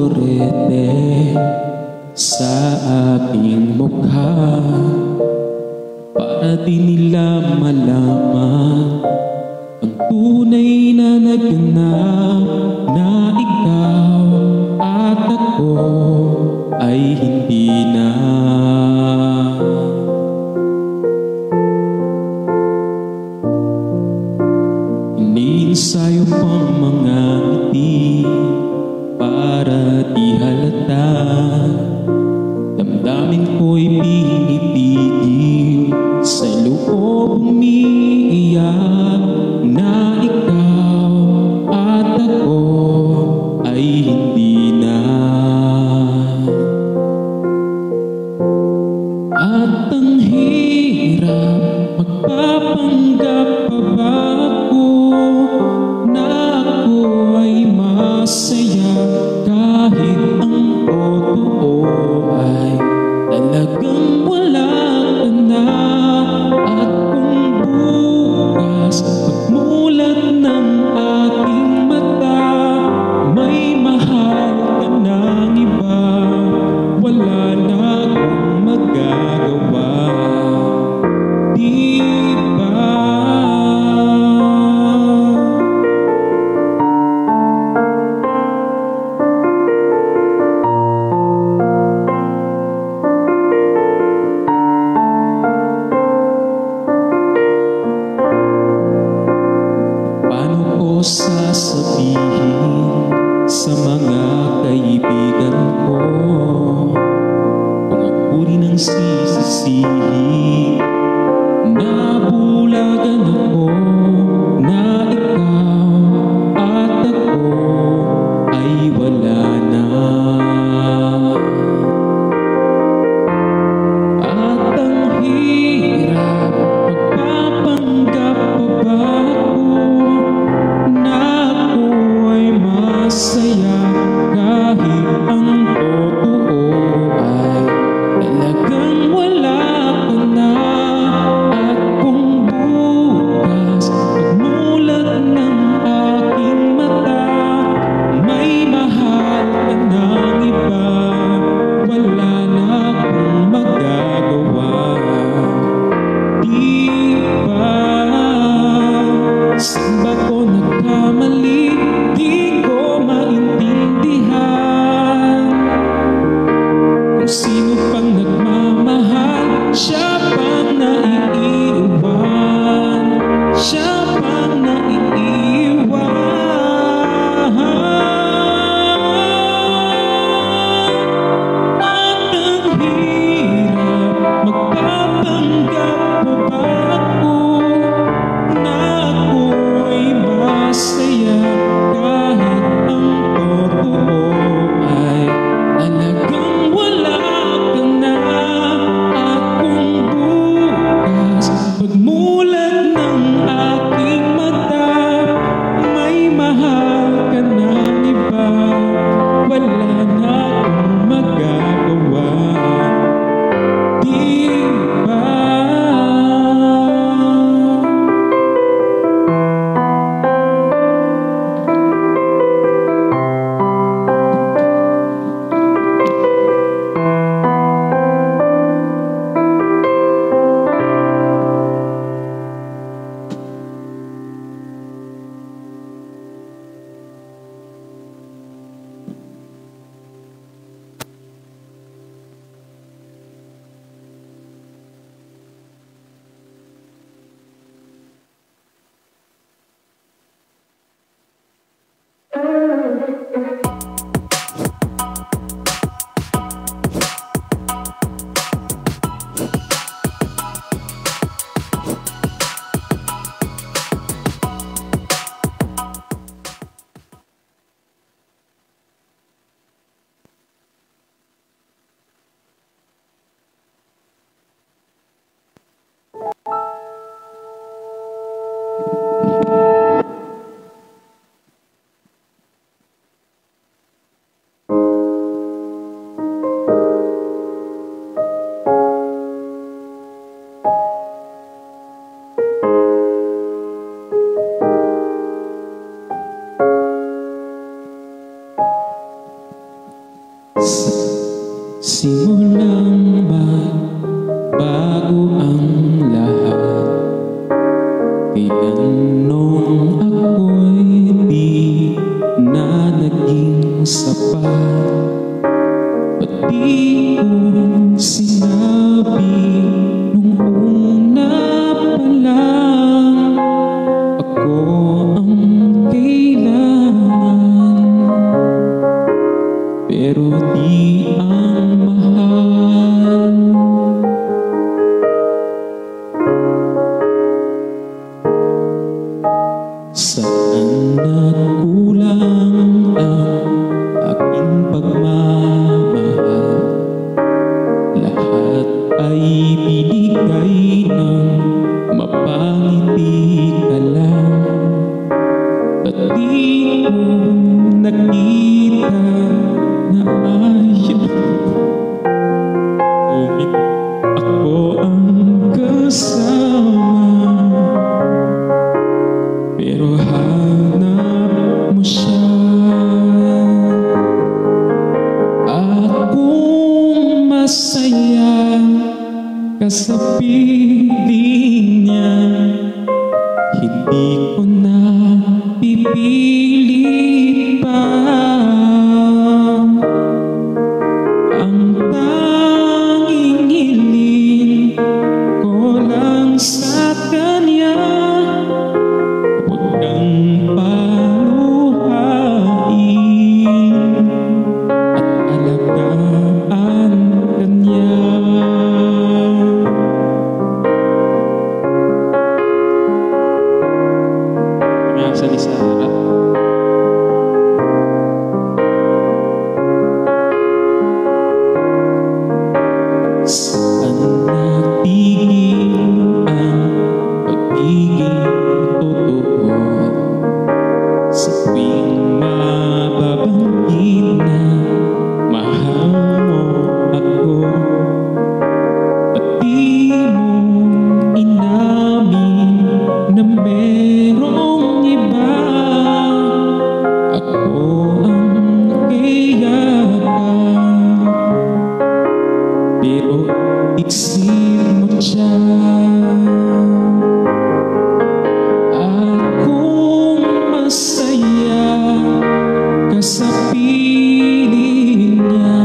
kolorete sa aking mukha para di nila malaman ang tunay na naganap na ikaw at ako ay hindi na. Iniinsayo pang mga ngiti para di halata. Damdamin ko'y pinipigil sa loob umiiyak na ikaw at ako ay hindi na. At ang hirap magpapanggap pa ba ako na ako ay masaya kahit ang totoo ay talagang wala ka na. At kung bukas pagmulat ng aking mata may mahal ka ng iba, wala na akong magagawa, di ba? Paano ko sasabihin sa mga kaibigan ko kung ako rin ang sisisihin? Nabulagan ako na ikaw at ako ay wala na. At ang hirap magpapanggap pa ba ako na ako ay masaya kahit ang totoo ay talagang wala ka na. At kung bukas pagmulat ng aking mata may mahal ka ng iba, wala na akong magagawa, di ba? Saan ba ko nagkamali? Di ko maintindihan kung sino pang nagmamahal, siya pang naiiwan, siya pang naiiwan. At ang hirap magpapanggap pa ba ako na ako ay masaya kahit ang totoo ay talagang wala ka na. At kung bukas pagmulat ng aking mata may mahal ka ng iba, wala na akong magagawa, di ba? Simulang magbago ang lahat. Kailan nung ako'y di na naging sapat, ba't di ko sinabi nung una pa lang ako ang kailangan, pero di ang mahal. Saan nagkulang ang aking pagmamahal? Lahat ay binigay ng mapangiti ka lang. Ba't di ko nakita na ayaw? Ngunit ako ang kasama, pero hanap mo siya. At kung masaya ka sa piling niya, hindi ko na pipilit pa. Ang tanging hiling ko lang sa kanya, huwag kang paluhain at alagaan kanya. Nasa ni Sarah. Saan natigil ang pag-ibig totoo? Sa tuwing mababanggit na mahal mo ako, ba't di mo inamin na merong iba? Ako ang kailangan, pero iksir mo siya. At kung masaya ka sa piling niya,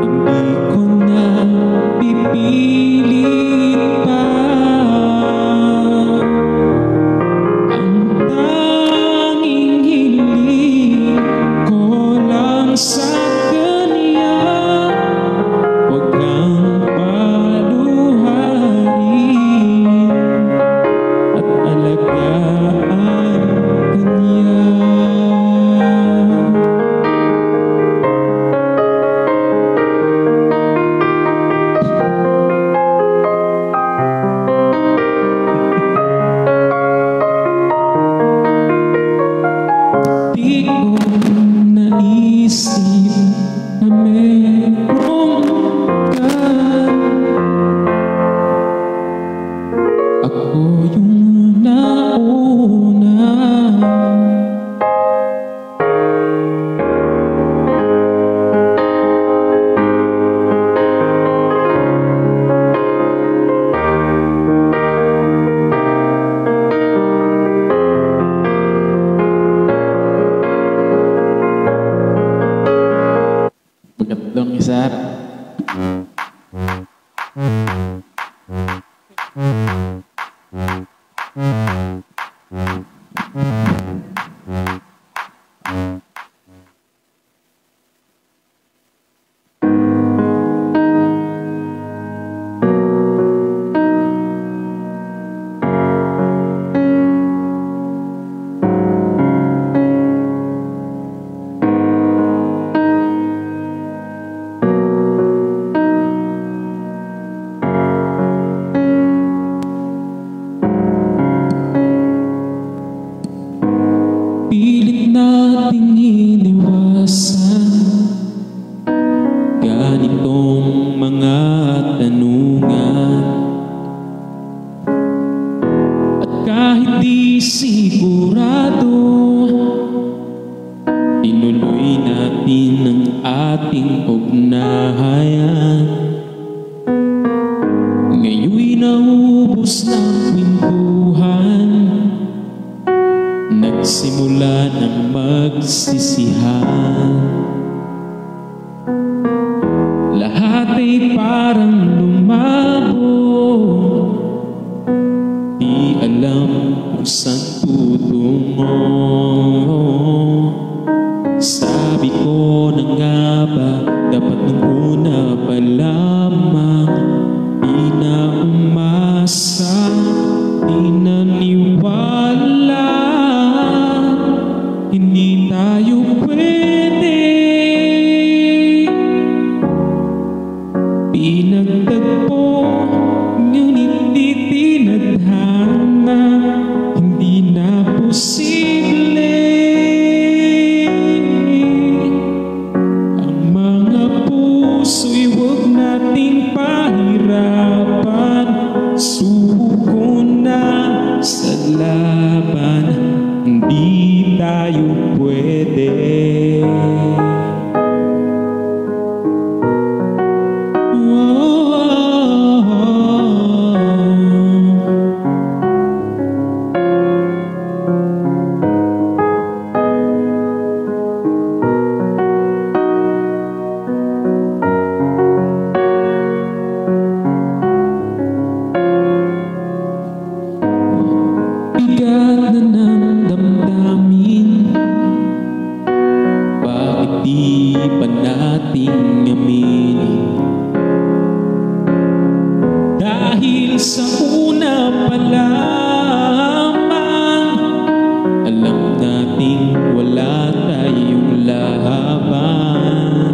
hindi ko na pipilit pa. Ang tanging hiling ko lang sa kanya, huwag kang paluhain at alagaan kanya. Di ko naisip na merong ka. Ako yung nauna. Pagkatlong isa. ating ugnayan. Ngayon'y naubos ng kwentuhan, nagsimula ng magsisihan. Lahat ay parang lumabo, di alam kung saan tutungo. Sabi ko na nga ba, dapat nung una pa lamang, di na umasa, di naniwala, hindi tayo pwede. Pinagtagpo, ngunit di tinadhana, hindi na posible. Ang mga puso'y huwag nating pahirapan, suko na sa laban, hindi tayo pwede. Bigat na ng damdamin, bakit di pa nating aminin? Dahil sa una pa lamang, alam nating wala tayong laban.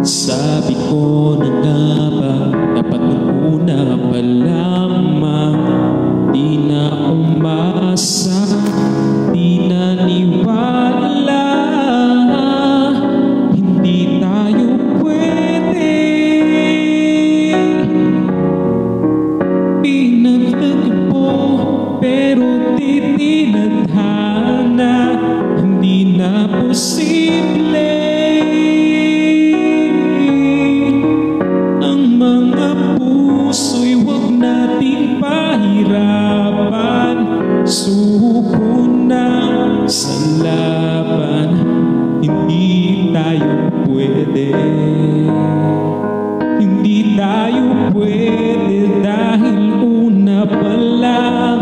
Sabi ko na nga ba, dapat nung una pa lamang, di na umasa, di naniwala, hindi tayo pwede. Pinagtagpo, pero di tinadhana, hindi na posible. Ang mga puso'y huwag nating pahirapan, suko na sa laban, hindi tayo pwede. Hindi tayo pwede dahil una pa lang,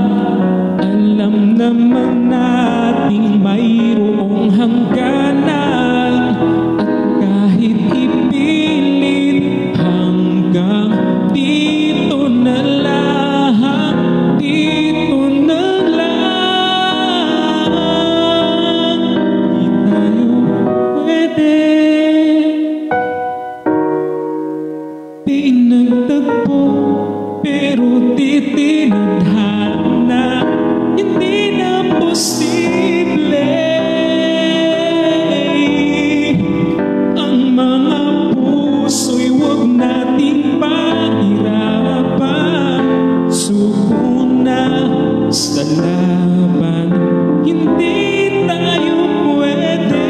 alam naman nating mayroong hangganan. At kahit ipilit, hanggang dito na lang, dito na lang, di tayo pwede. Pinagtagpo, pero di tinadhana, hindi na posible. Ang mga puso'y huwag nating pahirapan, suko na sa laban, hindi tayo pwede.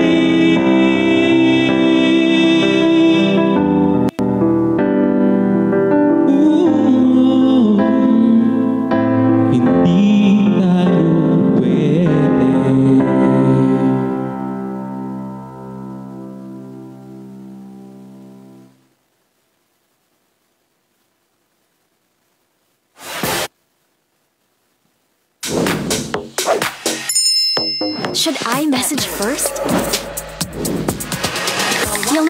Hindi tayo pwede. Should I message first? You'll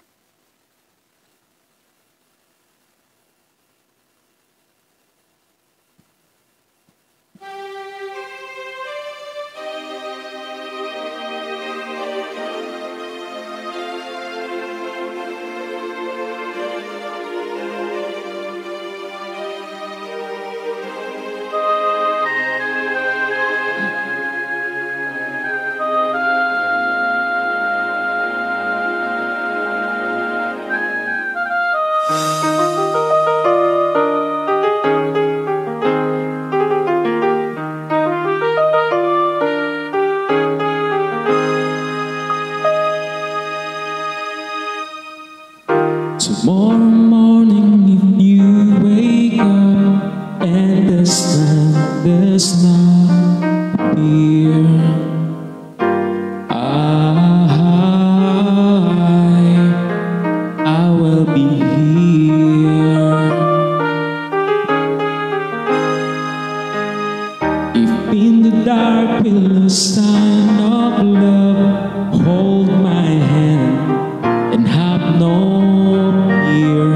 Tomorrow morning if you wake up and the sun does not appear, I will be here. If in the dark will a sign of love hold my hand and have no fear,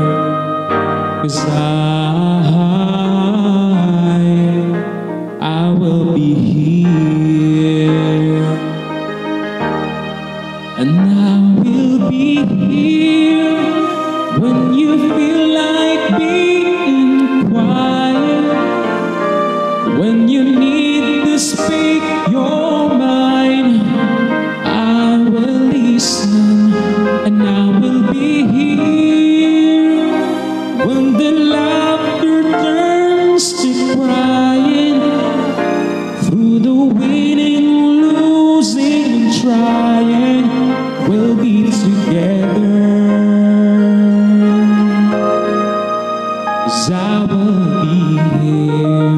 'cause I will be here, and I will be here when you feel like being quiet, when you need to speak your mind. I will listen, and I will be here when the laughter turns to crying, through the winning, losing, and trying, we'll be together. 'Cause I will be here.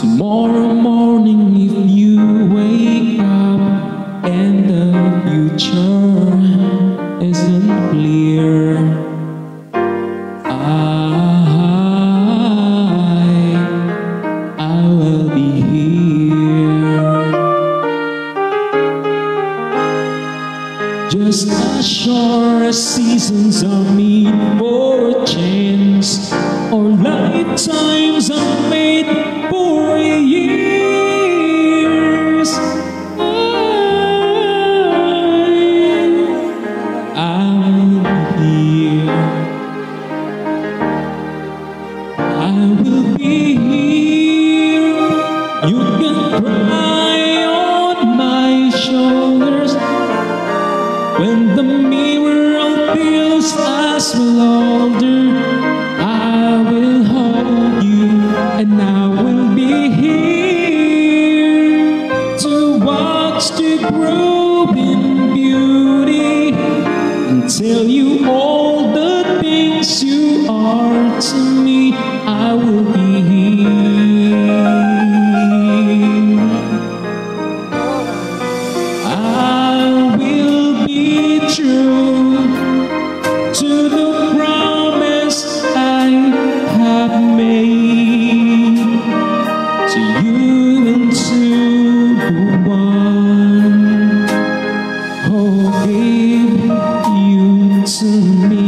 Tomorrow morning if you wake up and the future isn't clear, I will be here. Just as sure as seasons are made for a chance, or lifetimes are made for years, I'll be here. I will be here. You can cry on my shoulders when the mirror feels as well older. I will hold you, and I will be here to watch the growing beauty and tell you all the things you are to me. I will be here. I will be true to the promise I have made to you and to the one who gave you to me.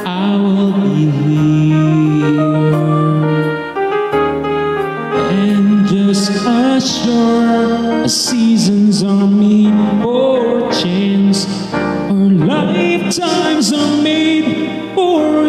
I will be here, and just as sure as seasons are made for a chance, or lifetimes are made for